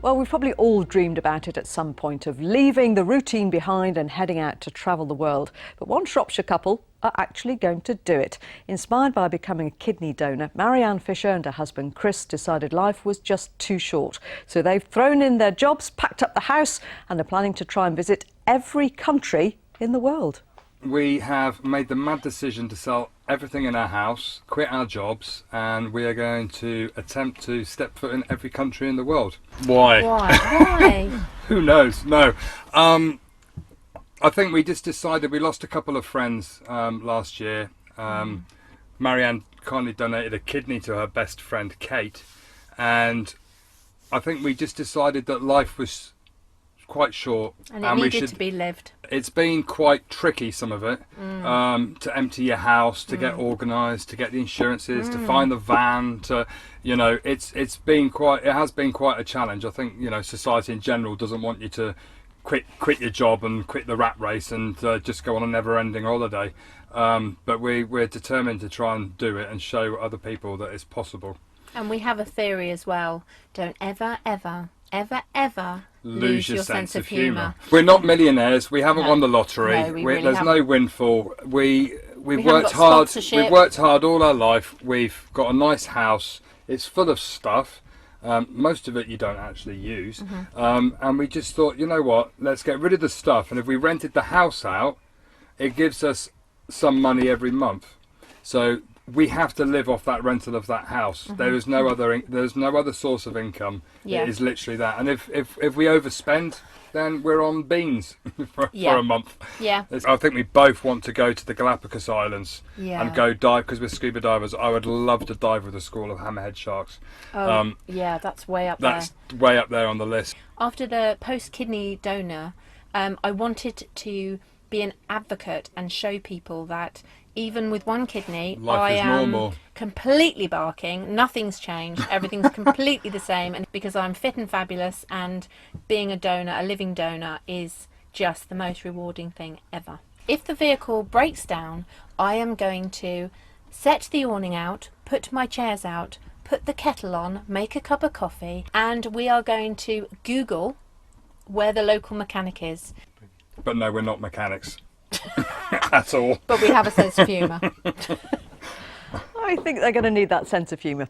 Well, we've probably all dreamed about it at some point, of leaving the routine behind and heading out to travel the world. But one Shropshire couple are actually going to do it. Inspired by becoming a kidney donor, Marianne Fisher and her husband Chris decided life was just too short. So they've thrown in their jobs, packed up the house, and are planning to try and visit every country in the world. We have made the mad decision to sell everything in our house, quit our jobs, and we are going to attempt to step foot in every country in the world. Why? Why? Who knows? No. I think we just decided, we lost a couple of friends last year. Marianne kindly donated a kidney to her best friend Kate, and I think we just decided that life was quite short And it needed to be lived. It's been quite tricky, some of it, to empty your house, to get organised, to get the insurances, to find the van, to, you know, it has been quite a challenge. I think, you know, society in general doesn't want you to quit your job and quit the rat race and just go on a never-ending holiday. But we're determined to try and do it and show other people that it's possible. And we have a theory as well. Don't ever, ever, ever, ever lose your sense of humour. We're not millionaires. We haven't No. won the lottery. No, we really there's no haven't. windfall. We've haven't worked got hard. sponsorship. We've worked hard all our life. We've got a nice house. It's full of stuff. Most of it you don't actually use. And we just thought, you know what? Let's get rid of the stuff. And if we rented the house out, it gives us some money every month. So we have to live off that rental of that house. There is no other. There's no other source of income. Yeah. It is literally that. And if we overspend, then we're on beans for a month. Yeah. I think we both want to go to the Galapagos Islands Yeah. and go dive, because we're scuba divers. I would love to dive with a school of hammerhead sharks. Oh, yeah, that's way up there. That's way up there on the list. After the post-kidney donor, I wanted to be an advocate and show people that even with one kidney, Life I is am normal. completely barking. Nothing's changed. Everything's completely the same. And because I'm fit and fabulous, and being a donor, a living donor, is just the most rewarding thing ever. If the vehicle breaks down, I am going to set the awning out, put my chairs out, put the kettle on, make a cup of coffee, and we are going to Google where the local mechanic is. But no, we're not mechanics at all. But we have a sense of humour. I think they're going to need that sense of humour.